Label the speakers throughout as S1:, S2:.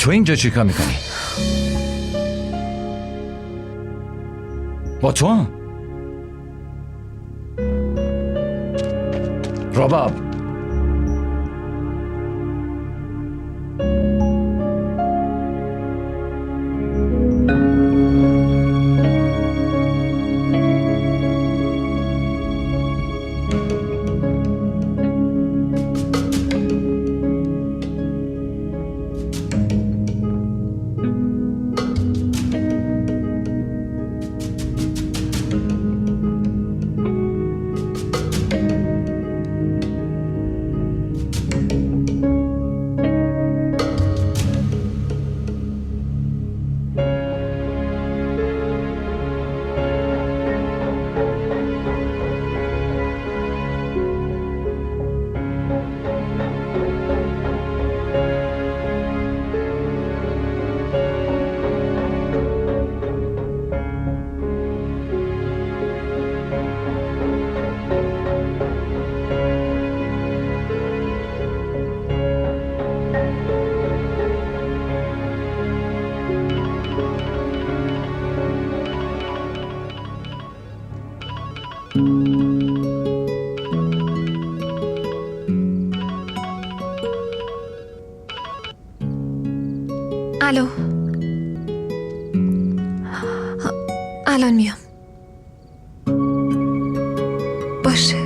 S1: تو اینجا چی کار میکنی؟ با تو هم؟ رباب
S2: الو، الان میام. باشه.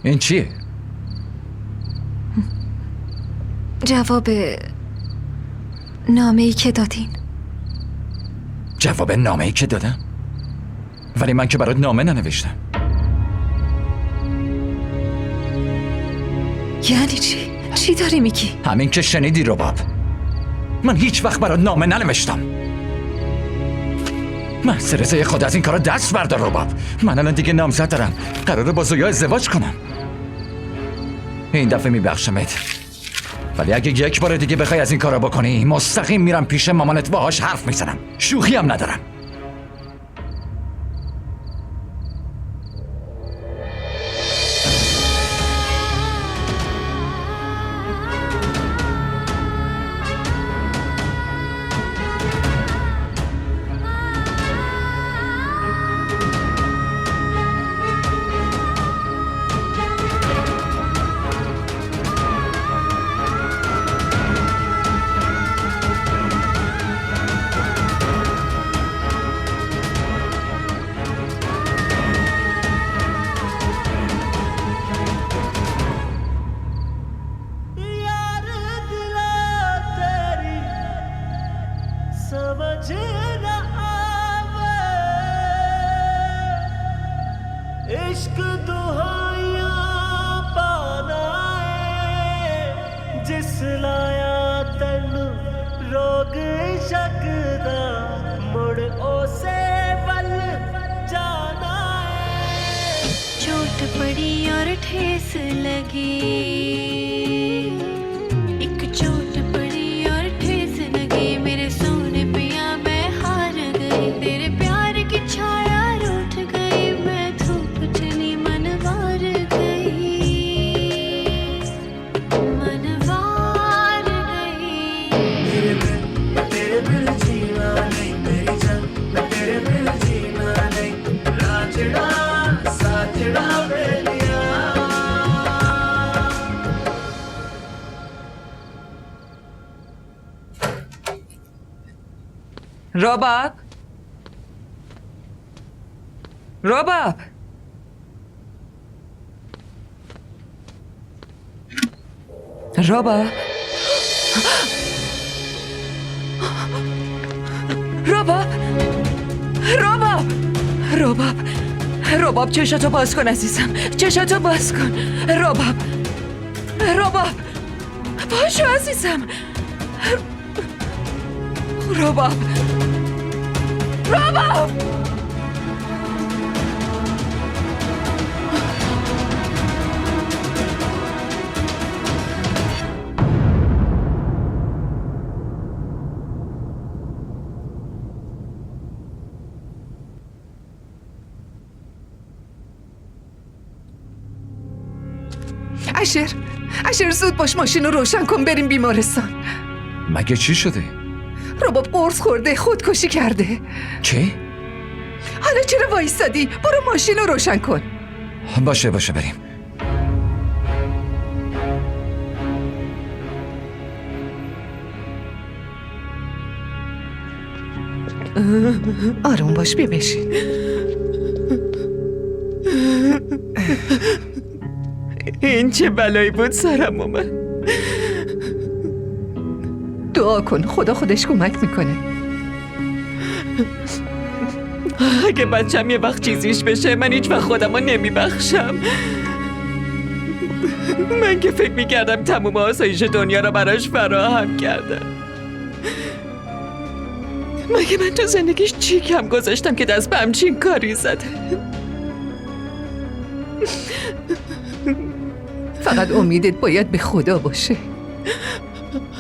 S1: این چیه؟
S2: جواب نامه‌ای که دادین.
S1: جواب نامه‌ای که دادم؟ ولی من که برات نامه ننوشتم.
S2: یعنی چی؟ چی داری میگی؟
S1: همین که شنیدی رباب. من هیچ وقت برات نامه ننوشتم. محض رضای خود از این کارا دست بردار رباب. من الان دیگه نامزد دارم، قراره با زویا ازدواج کنم. این دفعه میبخشمت، ولی اگه یک بار دیگه بخوای از این کارا بکنی مستقیم میرم پیش مامانت باهاش حرف میزنم. شوخی هم ندارم.
S3: इश्क दुहाइयां पाना है जिस लाया तन रोग शकदा मुड़ ओसे वल जाना है।
S4: चोट पड़ी और ठेस लगी, एक चोट पड़ी और ठेस लगी, मेरे सोने पिया मैं हार गई, तेरे प्यार की छाया रूठ गई, मैं धूप चली मन वार गई, मन वार गई।
S3: तेरे बिन जीना नहीं मेरी जान, मैं तेरे बिन जीना नहीं, राजड़ा साजड़ा बेलिया।
S5: رباب رباب رباب رباب رباب رباب رباب چشاتو باز کن عزیزم، چشاتو باز کن. رباب، رباب پاشو عزیزم. رباب، رباب.
S6: اشر زود باش، ماشین رو روشن کن بریم بیمارستان.
S1: مگه چی شده؟
S6: رباب قرص خورده، خودکشی کرده.
S1: چی؟
S6: حالا چرا وایستادی؟ برو ماشین رو روشن کن.
S1: باشه بریم.
S6: آروم باش، بیا بشین.
S5: این چه بلایی بود سرم اومد.
S6: دعا کن، خدا خودش کمک میکنه.
S5: اگه بچم یه وقت چیزیش بشه من هیچ وقت خودم رو نمیبخشم. من که فکر میکردم تموم آسایش دنیا رو براش فراهم کردم. مگه من تو زندگیش چی کم گذاشتم که دست به همچین کاری زده؟
S6: فقط امیدت باید به خدا باشه.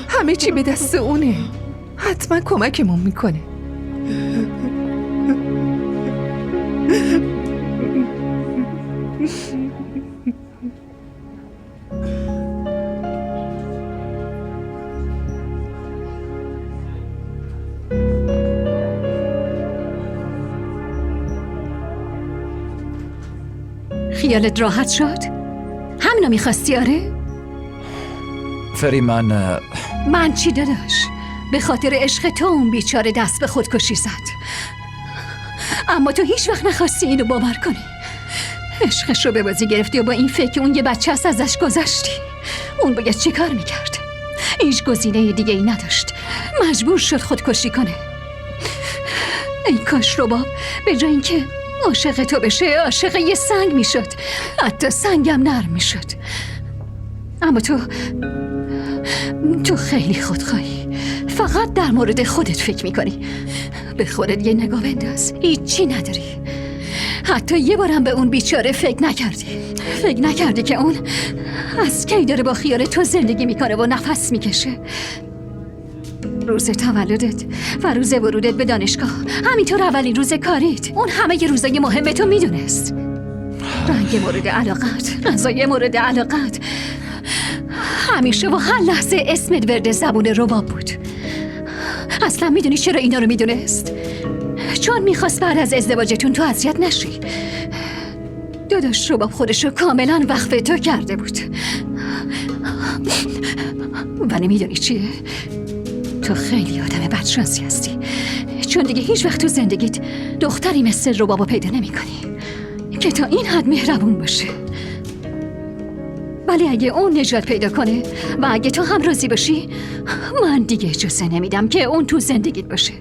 S6: همه چی به دست اونه. حتما کمکمون میکنه.
S7: خیالت راحت شد؟ همینو میخواستی آره؟
S1: فری
S7: من چی داداش؟ به خاطر عشق تو اون بیچاره دست به خودکشی زد. اما تو هیچ وقت نخواستی اینو باور کنی. عشقش رو به بازی گرفتی و با این فکر اون یه بچه هست ازش گذشتی. اون باید چی کار میکرد؟ هیچ گزینه دیگه ای نداشت. مجبور شد خودکشی کنه. ای کاش رباب به جای اینکه عاشق تو بشه عاشق یه سنگ میشد. حتی سنگم نرم میشد. اما تو خیلی خودخواهی. فقط در مورد خودت فکر میکنی. به خودت یه نگاه بنداز. هیچی نداری. حتی یه بارم به اون بیچاره فکر نکردی که اون از کی داره با خیال تو زندگی میکنه و نفس میکشه. روز تولدت و روز ورودت به دانشگاه، همینطور اولین روز کاریت، اون همه ی روزای مهم تو میدونست. رنگ مورد علاقت، غذای مورد علاقت، همیشه و هر لحظه اسمت ورد زبون رباب بود. اصلا میدونی چرا اینا رو میدونست؟ چون میخواست بعد از ازدواجتون تو اذیت نشی. داداش رباب خودشو کاملا وقف تو کرده بود. ولی میدونی چیه؟ تو خیلی آدم بدشانسی هستی، چون دیگه هیچ وقت تو زندگیت دختری مثل ربابو پیدا نمی کنی که تا این حد مهربون باشه. ولی اگه اون نجات پیدا کنه و اگه تو هم راضی باشی، من دیگه اجازه نمیدم که اون تو زندگیت باشه،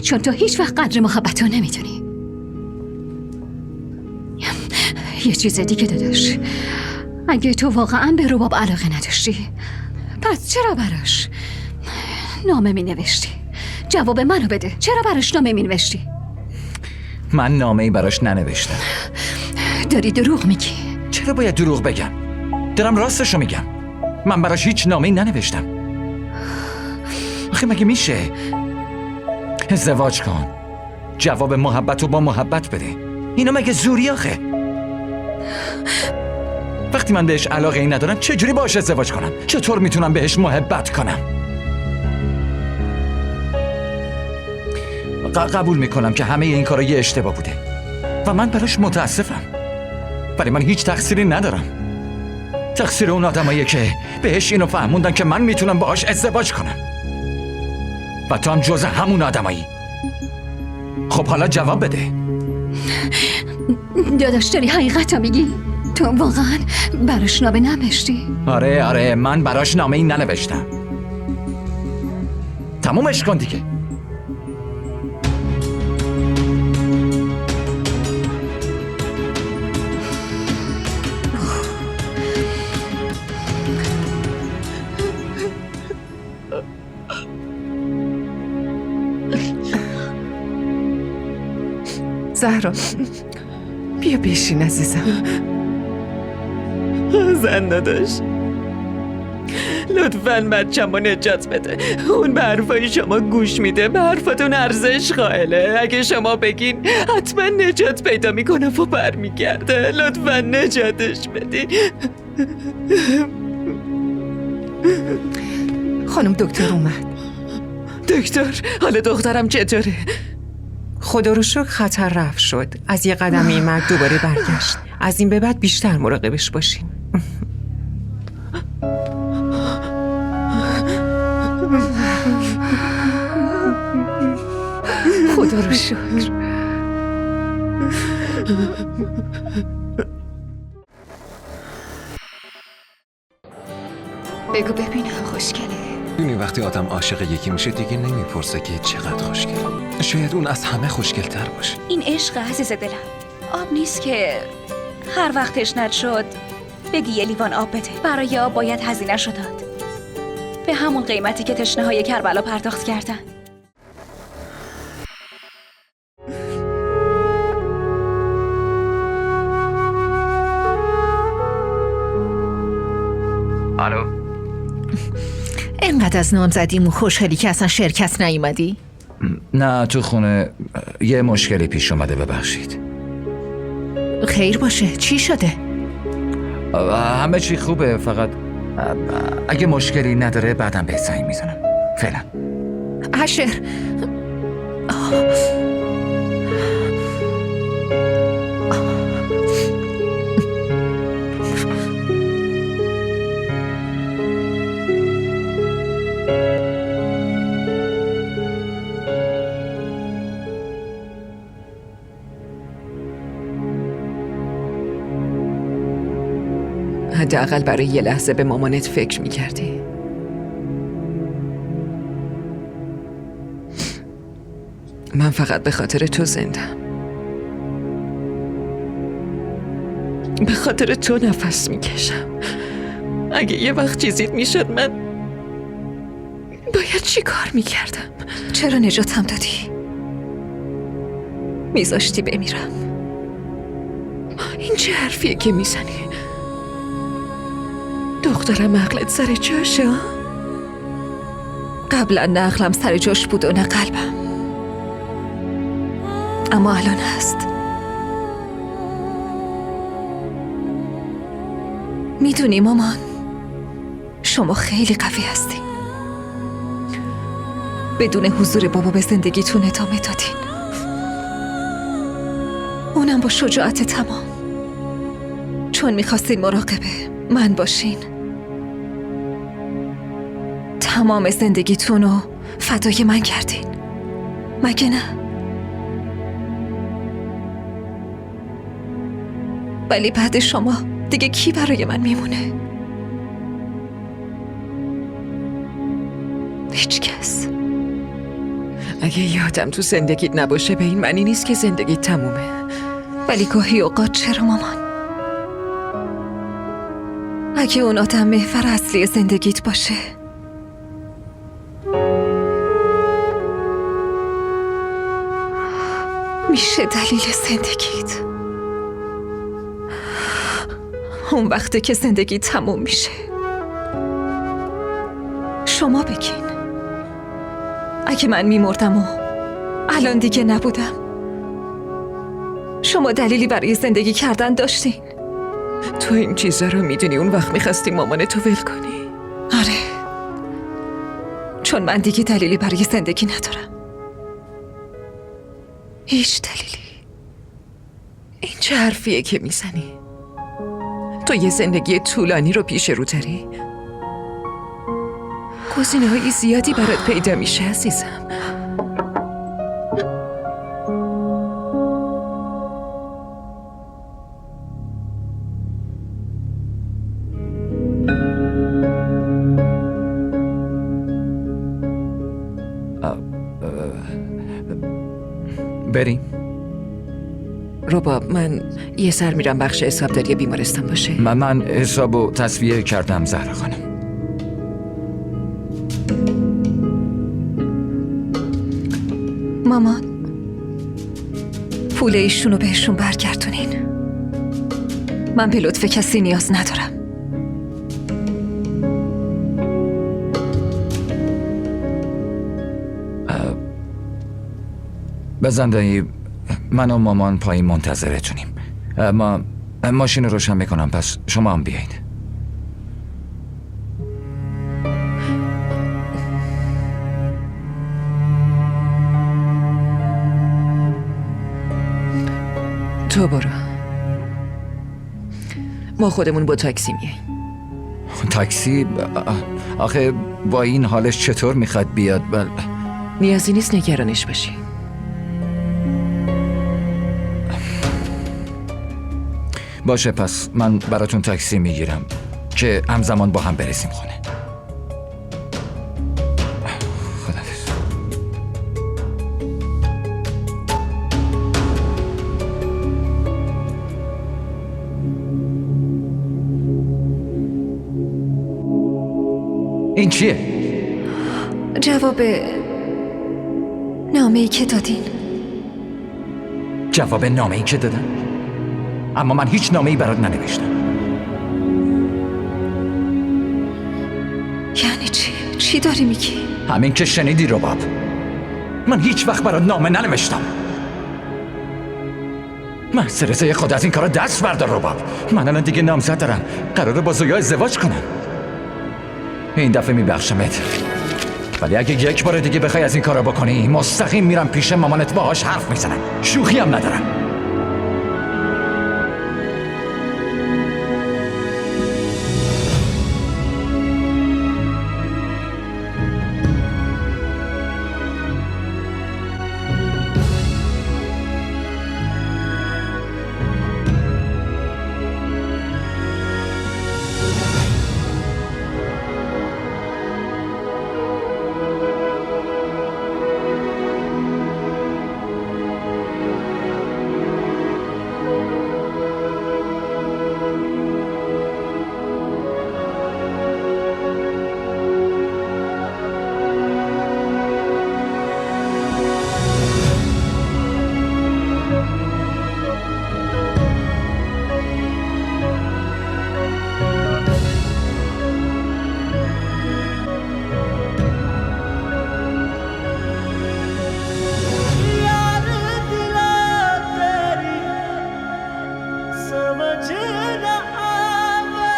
S7: چون تو هیچ وقت قدر محبت رو نمیدونی. یه چیز دیگه داداش، اگه تو واقعا به رباب علاقه نداشتی، پس چرا براش نامه می نوشتی؟ جواب منو بده. چرا براش نامه می نوشتی؟
S1: من نامه‌ای براش ننوشتم.
S7: داری دروغ میگی.
S1: چرا باید دروغ بگم؟ دارم راستشو میگم. من براش هیچ نامه‌ای ننوشتم. آخه مگه میشه؟ ازدواج کن، جواب محبت رو با محبت بده. اینا مگه زوری آخه؟ وقتی من بهش علاقه ای ندارم چجوری باهاش ازدواج کنم؟ چطور میتونم بهش محبت کنم؟ قبول میکنم که همه این کارا یه اشتباه بوده و من براش متاسفم، ولی من هیچ تقصیری ندارم. تقصیر اون آدماییه که بهش اینو فهموندن که من میتونم باهاش ازدواج کنم و تو هم جز همون آدمایی. خب حالا جواب بده.
S7: داداش داری حقیقت رو میگی؟ تو واقعا براش نامه نوشتی؟
S1: آره من براش نامه ای ننوشتم. تمومش کن دیگه.
S6: زهرا بیا بشین عزیزم.
S5: زن داداش، لطفاً بچه‌مو نجات بده. اون به حرفای شما گوش میده، به حرفتون ارزش قائله. اگه شما بگین حتما نجات پیدا میکنه و برمیگرده. لطفاً نجاتش بدین.
S6: خانم دکتر اومد.
S5: دکتر، حال دخترم چطوره؟
S8: خدا رو شکر خطر رفع شد. از یه قدم این مرد دوباره برگشت. از این به بعد بیشتر مراقبش باشین.
S6: خدا رو شکر.
S2: بگو ببینم خوشگله.
S9: می‌دونی وقتی آدم عاشق یکی میشه دیگه نمیپرسه که چقدر خوشگله. شاید اون از همه خوشگل‌تر باشه.
S10: این عشق عزیز دلم، آب نیست که هر وقت تشنت شد بگی یه لیوان آب بده. برای آب باید هزینه‌شو داد، به همون قیمتی که تشنه‌های کربلا پرداخت کردن.
S1: الو.
S7: اینقدر از نام زدیم و خوشحالی که اصلا شرکت نیومدی؟
S1: نه، تو خونه یه مشکلی پیش اومده، ببخشید.
S7: خیر باشه، چی شده؟
S1: همه چی خوبه، فقط اگه مشکلی نداره بعدم به زنگ میزنم. فعلا.
S7: اشر،
S6: حداقل برای یه لحظه به مامانت فکر میکردی. من فقط به خاطر تو زندم. به خاطر تو نفس میکشم. اگه یه وقت چیزیت میشد من باید چی کار میکردم؟
S2: چرا نجاتم دادی؟ میذاشتی بمیرم.
S6: این چه حرفیه که میزنی؟ دخترم عقلت سر جاشه؟
S2: قبلا نه عقلم سر جاش بود و نه قلبم، اما الان هست. میدونی مامان، شما خیلی قوی هستین. بدون حضور بابا به زندگیتون ادامه دادین، اونم با شجاعت تمام، چون میخواستین مراقب من باشین. تمام زندگیتون رو فدای من کردین، مگه نه؟ ولی بعد شما دیگه کی برای من میمونه؟ هیچ کس.
S6: اگه یادم تو زندگیت نباشه به این معنی نیست که زندگیت تمومه.
S2: ولی گاهی اوقات چرا مامان؟ اگه اون آدم محور اصلی زندگیت باشه، میشه دلیل زندگیت. اون وقته که زندگی تموم میشه شما بگین، اگه من میمردم و الان دیگه نبودم، شما دلیلی برای زندگی کردن داشتین؟
S6: تو این چیزا رو میدونی اون وقت میخواستی مامان تو ول کنی؟
S2: آره، چون من دیگه دلیلی برای زندگی ندارم. هیچ دلیلی.
S6: این چه حرفیه که میزنی؟ تو یه زندگی طولانی رو پیش رو داری؟ گزینه‌های زیادی برات پیدا میشه عزیزم.
S1: بریم.
S6: رباب، من یه سر میرم بخش حسابداری بیمارستان باشه.
S1: من حسابو تصفیه کردم زهرا خانم.
S2: مامان، پول ایشونو بهشون برگردونین. من به لطف کسی نیاز ندارم.
S1: بزن دایی، من و مامان پایین منتظرتونیم. ما ماشین رو روشن میکنم، پس شما هم بیایید.
S6: تو برو، ما خودمون با تاکسی میاییم.
S1: تاکسی؟ آخه با این حالش چطور میخواد بیاد؟
S6: نیازی نیست نگرانش باشی.
S1: باشه، پس من براتون تاکسی میگیرم که همزمان با هم برسیم خونه. خداحافظ. این چیه؟
S2: جواب نامه‌ای که دادین.
S1: جواب نامه‌ای که دادم؟ اما من هیچ نامه‌ای برات ننوشتم.
S2: یعنی چی؟ چی داری میگی؟
S1: همین که شنیدی رباب. من هیچ وقت برات نامه ننوشتم. محض رضای خود از این کارا دست بردار رباب. من الان دیگه نامزد دارم، قراره با زویا ازدواج کنم. این دفعه میبخشمت، ولی اگه یک بار دیگه بخوای از این کارا بکنی مستقیم میرم پیش مامانت، باهاش حرف میزنم. شوخی هم ندارم.
S3: यार दिला तेरी समझ न आवे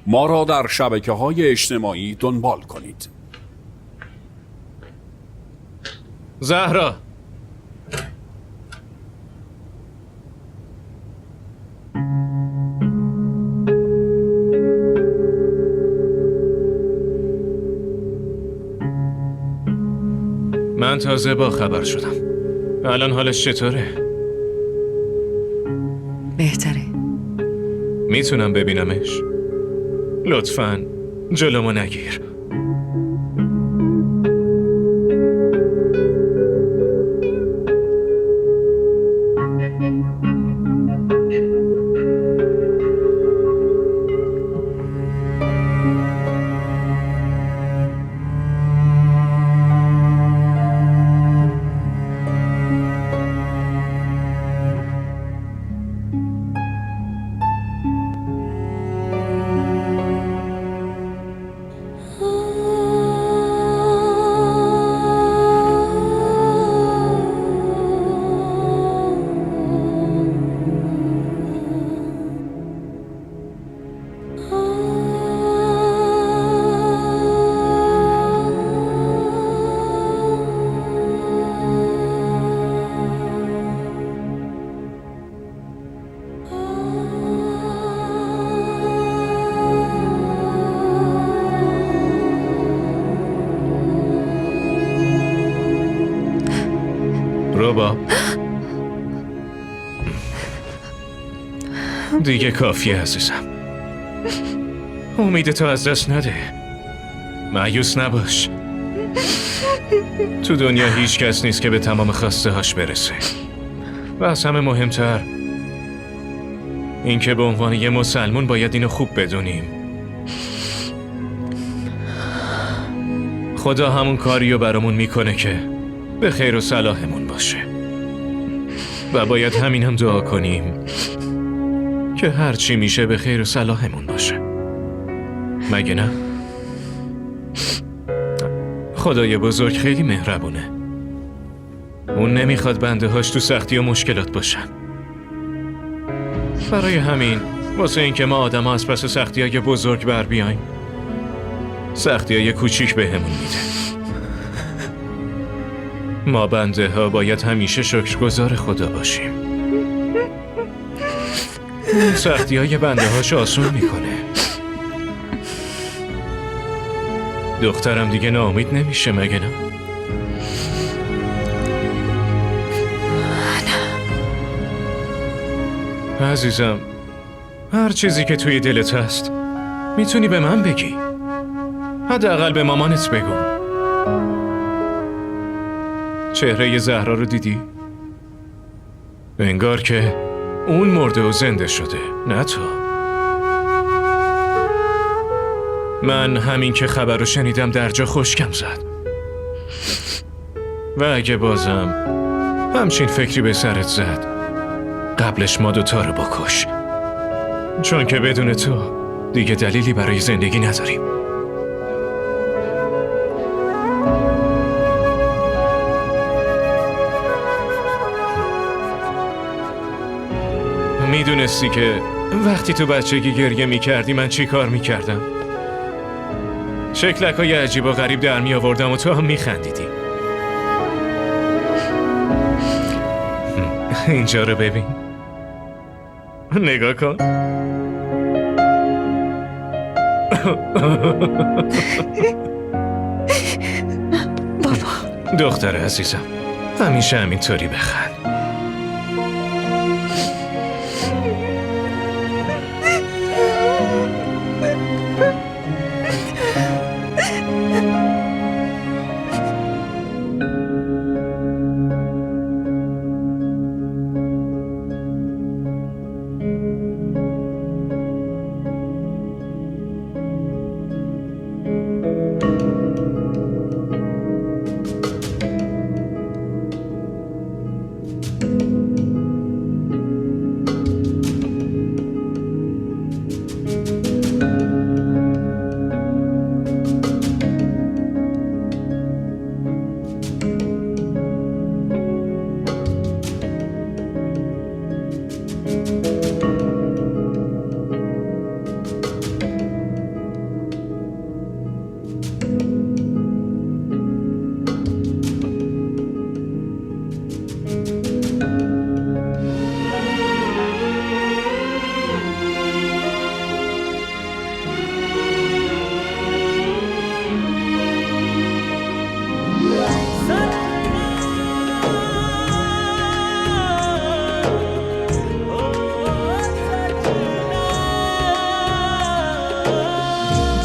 S11: ما را در شبکه‌های اجتماعی دنبال کنید.
S12: زهرا، من تازه با خبر شدم. الان حالش چطوره؟
S6: بهتره.
S12: میتونم ببینمش؟ لطفاً جلومو نگیر. رباب، دیگه کافیه عزیزم. امیدتو از دست نده. مایوس نباش. تو دنیا هیچ کس نیست که به تمام خواسته هاش برسه. و از همه مهمتر این که به عنوان یه مسلمون باید اینو خوب بدونیم. خدا همون کاریو برامون میکنه که به خیر و صلاحمون باشه و باید همین هم دعا کنیم که هرچی میشه به خیر و صلاحمون باشه. مگه نه؟ خدای بزرگ خیلی مهربونه. اون نمیخواد بنده هاش تو سختی و مشکلات باشن. برای همین واسه اینکه ما آدم ها از پس سختی های بزرگ بر بیایم سختی های کوچیک به همون میده. ما بنده ها باید همیشه شکرگزار خدا باشیم. اون سختی های بنده هاش آسون میکنه. دخترم دیگه ناامید نمیشه مگه نه؟ عزیزم هر چیزی که توی دلت هست میتونی به من بگی. حداقل به مامانت بگو. چهره زهرا رو دیدی؟ انگار که اون مرده و زنده شده، نه تو. من همین که خبر رو شنیدم در جا خشکم زد. و اگه بازم همچین فکری به سرت زد قبلش ما دوتا رو بکش، چون که بدون تو دیگه دلیلی برای زندگی نداریم. میدونستی که وقتی تو بچگی گریه میکردی من چی کار میکردم؟ شکلکای عجیب و غریب در می آوردم و تو هم میخندیدی. اینجا رو ببین، نگاه کن.
S2: بابا
S12: دختر عزیزم همیشه همینطوری بخند.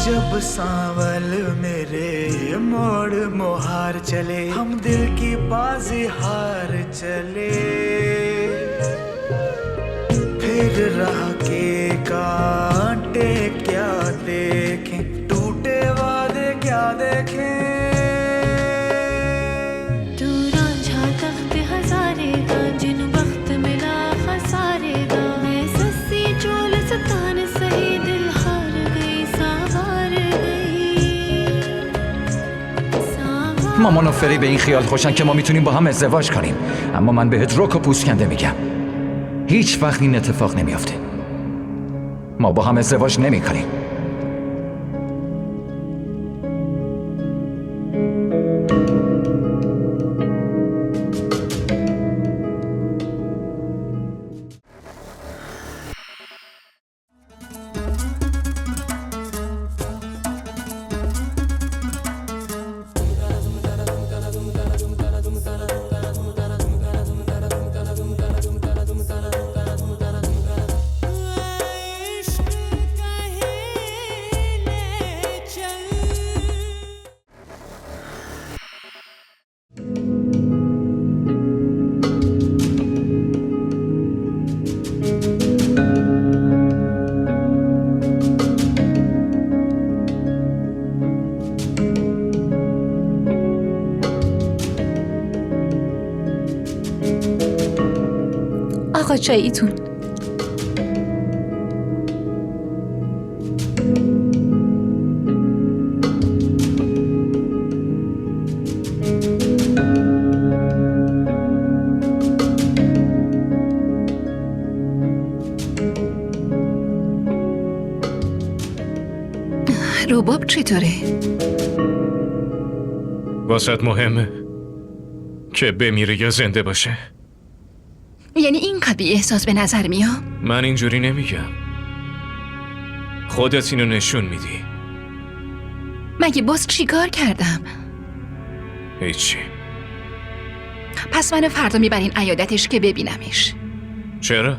S3: जब सांवल मेरे मोड़ मोहार चले हम दिल की बाजी हार चले फिर राह के कांटे क्या देखें टूटे वादे क्या देखें
S4: तू रांझा तख्त हजारे दा जिन वक्त मिला खसारे दा मैं सस्सी चोल सतान सही दिल हार गई सावार
S1: مامان و فری به این خیال خوشن که ما میتونیم با هم ازدواج کنیم، اما من بهت رک و پوسکنده میگم هیچ وقت این اتفاق نمیافته. ما با هم ازدواج نمیکنیم.
S7: آقا چاییتون. رباب چطوره؟
S12: واسط مهمه که بمیره یا زنده باشه؟
S7: یعنی اینقدر بی احساس به نظر میام؟
S12: من اینجوری نمیگم. خودت اینو نشون میدی.
S7: مگه باز چیکار کردم؟
S12: هیچی.
S7: پس منو فردا میبرین عیادتش که ببینمش.
S12: چرا؟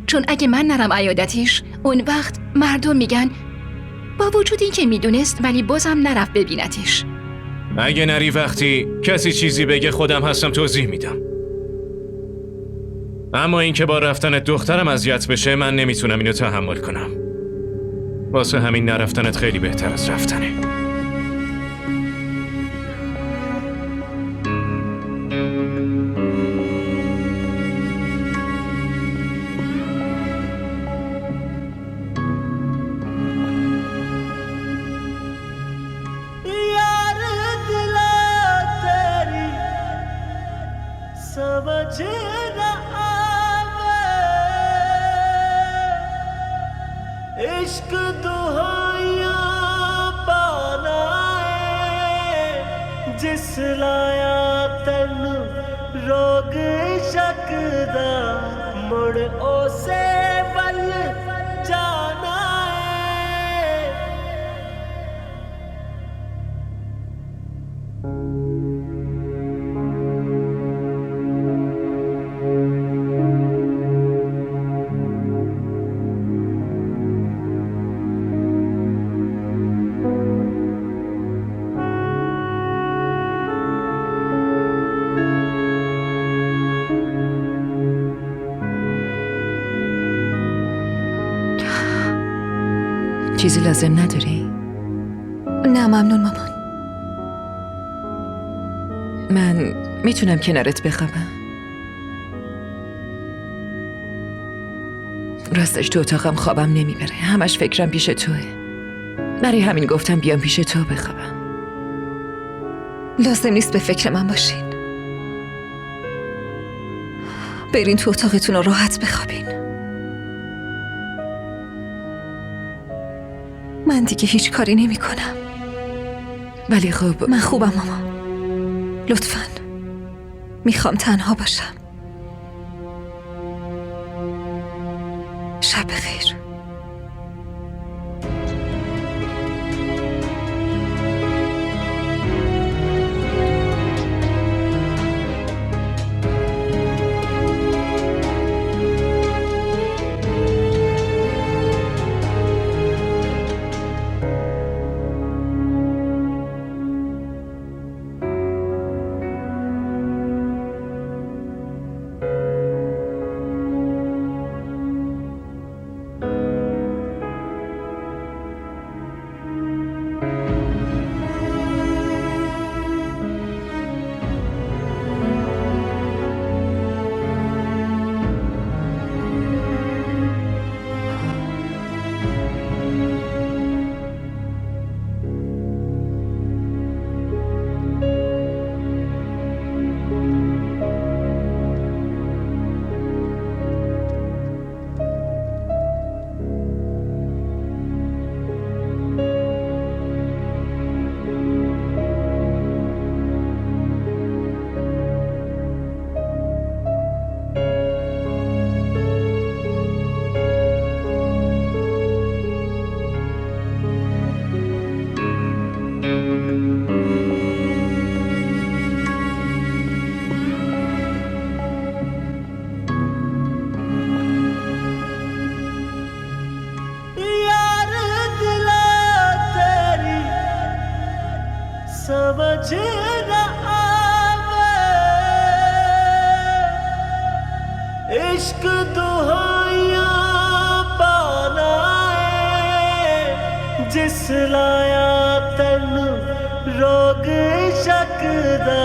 S7: چون اگه من نرم عیادتش، اون وقت مردم میگن با وجود این که میدونست ولی بازم نرفت ببینتش.
S12: اگه نری وقتی کسی چیزی بگه خودم هستم توضیح میدم. اما این که با رفتن دخترم اذیت بشه من نمیتونم اینو تحمل کنم. واسه همین نرفتنت خیلی بهتر از رفتنه.
S3: इश्क दुहाइयां पाना है जिस लाया तन रोग शकदा मुड़ ओसे वल जाना है।
S6: چیزی لازم نداری؟
S2: نه ممنون مامان.
S6: من میتونم کنارت بخوابم. راستش تو اتاقم خوابم نمیبره. همش فکرم پیش توه. برای همین گفتم بیام پیش تو بخوابم.
S2: لازم نیست به فکر من باشین. برین تو اتاقتون رو راحت بخوابین. من دیگه هیچ کاری نمی کنم.
S6: ولی خب
S2: من خوبم ماما. لطفاً میخوام تنها باشم. شب بخیر. इश्क दुहाइयां पाना है जिस लाया तन रोग शकदा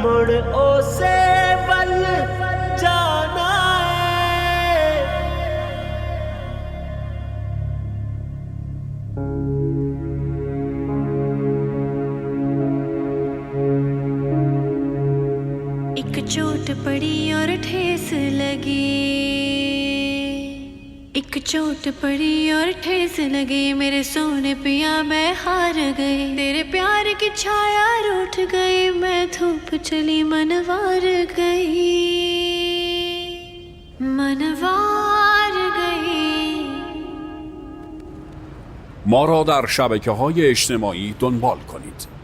S2: मुड़ ओसे वल
S4: और ठेस लगी एक चोट पड़ी और ठेस लगी मेरे सोने पिया मैं हार गई तेरे प्यार की छाया रूठ गई मैं धूप चली मनवार गई
S11: ما را در شبکه‌های اجتماعی دنبال کنید.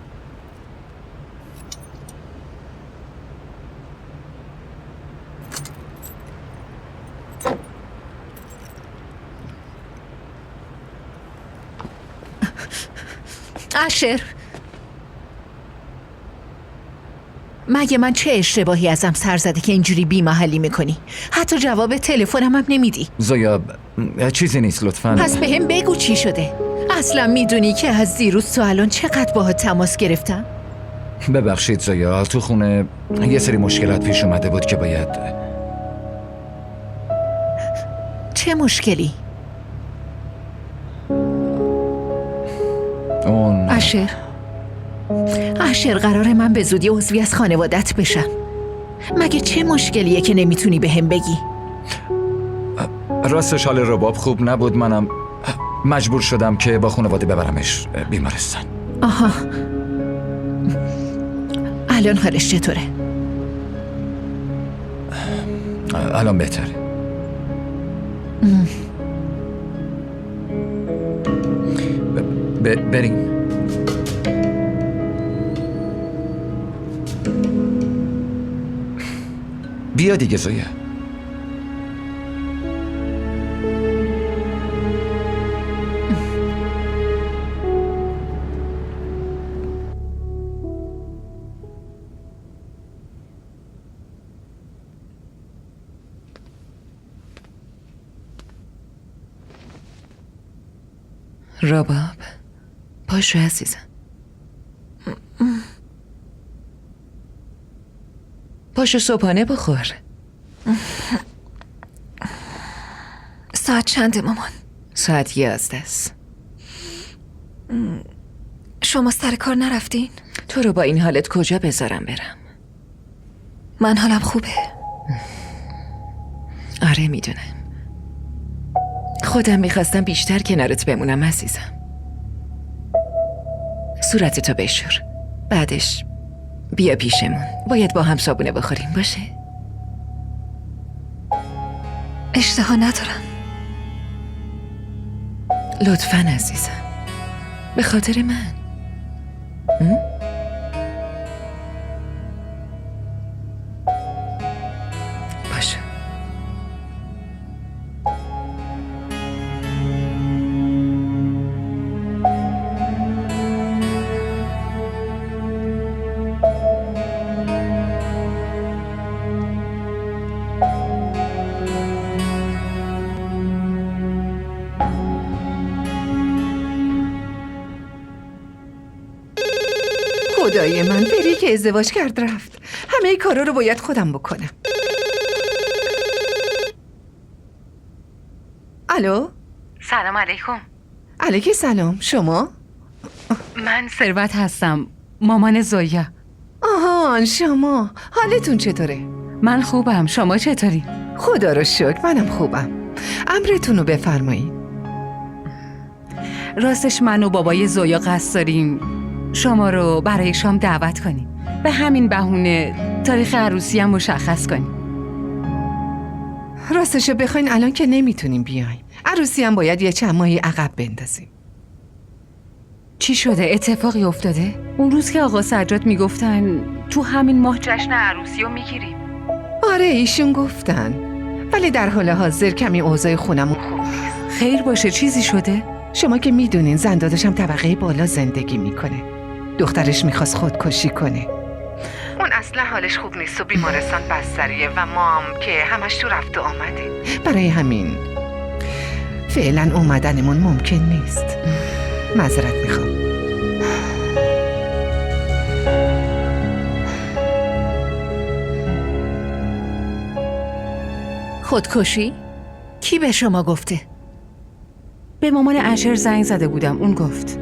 S6: اشر، مگه من چه اشتباهی ازم سر زده که اینجوری بی‌محلی میکنی؟ حتی جواب تلفنم هم نمیدی.
S1: زویا چیزی نیست لطفاً.
S6: پس بهم بگو چی شده؟ اصلا میدونی که از دیروز تا الان چقدر باهات تماس گرفتم؟
S1: ببخشید زویا، تو خونه یه سری مشکلات پیش اومده بود که باید.
S6: چه مشکلی؟ اشر قراره من به زودی عضوی از خانوادت بشم. مگه چه مشکلیه که نمیتونی بهم بگی؟
S1: راستش حال رباب خوب نبود، منم مجبور شدم که با خانواده ببرمش بیمارستان.
S6: آها، الان حالش چطوره؟
S1: الان بهتره. بریم. بیا دیگه زویا.
S6: رباب، پاشو عزیزم. پاشو صبحانه بخور.
S2: ساعت چنده مامان؟
S6: ساعت 11 است.
S2: شما سر کار نرفتین؟
S6: تو رو با این حالت کجا بذارم برم؟
S2: من حالم خوبه.
S6: آره میدونم. خودم میخواستم بیشتر کنارت بمونم عزیزم. صورتتو بشور، بعدش بیا پیشمون. باید با هم صابونه بخوریم، باشه؟
S2: اشتها ندارم.
S6: لطفاً عزیزم، به خاطر من. باشه. خدای من، بری که ازدواج کرد رفت. همه کارا رو باید خودم بکنم. الو؟
S13: سلام علیکم.
S6: علیکم سلام. شما؟
S13: من ثروت هستم، مامان زویا.
S6: آهان، شما. حالتون چطوره؟
S13: من خوبم، شما چطوری؟
S6: خدا رو شکر، منم خوبم. امرتون رو بفرمایید.
S13: راستش من و بابای زویا قصد داریم شما رو برای شام دعوت کنیم. به همین بهونه تاریخ عروسی هم مشخص کنیم.
S6: راستشو بخواین الان که نمیتونیم بیایم. عروسی هم باید یه چند ماهی عقب بندازیم.
S13: چی شده؟ اتفاقی افتاده؟ اون روز که آقا سجاد میگفتن تو همین ماه جشن عروسی رو میگیریم.
S6: آره ایشون گفتن، ولی در حال حاضر کمی اوضاع خونمون خوب نیست.
S13: خیر باشه، چیزی شده؟
S6: شما که میدونین زندادشم طبقه بالا زندگی میکنه. دخترش میخواست خودکشی کنه. اون اصلا حالش خوب نیست و بیمارستان بستریه و مام که همش تو رفت و آمده. برای همین فعلا اومدنمون ممکن نیست. معذرت میخوام. خودکشی؟ کی به شما گفته؟
S13: به مامان اشر زنگ زده بودم، اون گفت.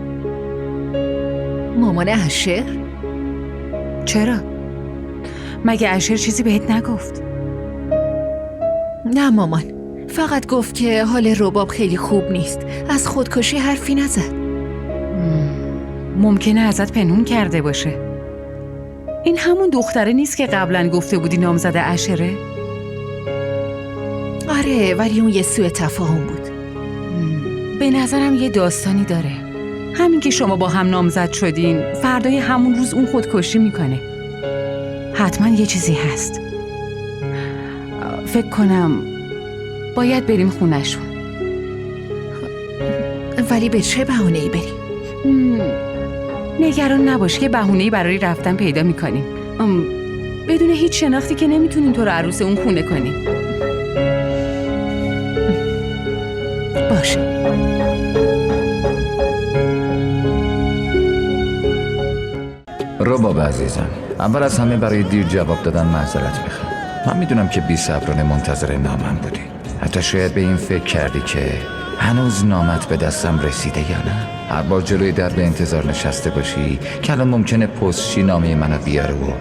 S6: مامان اشر؟
S13: چرا؟ مگه اشر چیزی بهت نگفت؟
S7: نه مامان، فقط گفت که حال رباب خیلی خوب نیست. از خودکشی حرفی نزد.
S13: ممکنه ازت پنهون کرده باشه. این همون دختره نیست که قبلا گفته بودی نامزد عشره؟
S7: آره، ولی اون یه سوء تفاهم بود.
S13: به نظرم یه داستانی داره. همین که شما با هم نامزد شدین، فردای همون روز اون خودکشی میکنه. حتما یه چیزی هست. فکر کنم باید بریم خونه‌شون.
S7: ولی به چه بهانه‌ای بریم؟
S13: نگران نباش که بهونه‌ای برای رفتن پیدا میکنیم. بدون هیچ شناختی که نمیتونیم تو رو عروس اون خونه کنیم.
S7: باشه.
S1: رباب عزیزم، اول از همه برای دیر جواب دادن معذرت میخوام. من میدونم که بی‌صبرانه منتظر نامم بودی. حتی شاید به این فکر کردی که هنوز نامت به دستم رسیده یا نه. هر بار جلوی در به انتظار نشسته باشی که الان ممکنه پستچی نامه منو بیاره و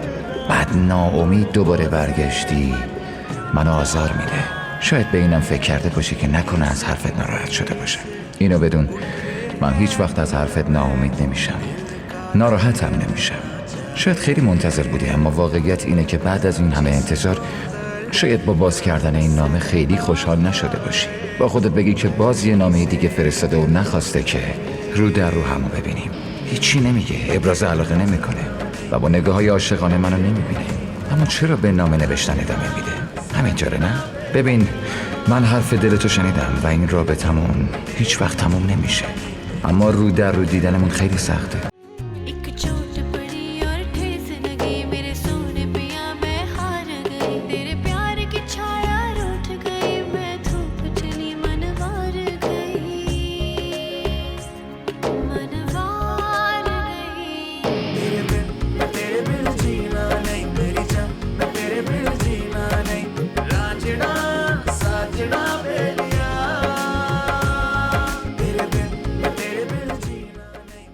S1: بعد ناامید دوباره برگشتی، منو آزار میده. شاید به اینم فکر کرده باشی که نکنه از حرفت ناراحت شده باشه. اینو بدون، من هیچ وقت از حرفت ناامید نمیشم، ناراحتم نمیشم. شاید خیلی منتظر بودی، اما واقعیت اینه که بعد از این همه انتظار شاید با باز کردن این نامه خیلی خوشحال نشده باشی. با خودت بگی که باز یه نامه دیگه فرستاده و نخواسته که رو در رو همو ببینیم. هیچی نمیگه، ابراز علاقه نمیکنه و با نگاه‌های عاشقانه منو نمیبینه. اما چرا به نامه نوشتن ادامه میده؟ همینطوره نه؟ ببین، من حرف دلتو شنیدم و این رابطمون هیچ وقت تموم نمیشه. اما رو در رو دیدنمون خیلی سخته.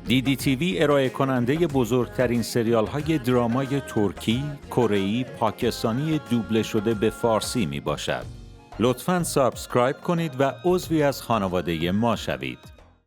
S14: DDTV ارائه کننده بزرگترین سریال های درامای ترکی، کره‌ای، پاکستانی دوبله شده به فارسی می باشد. لطفاً سابسکرایب کنید و عضوی از خانواده ما شوید.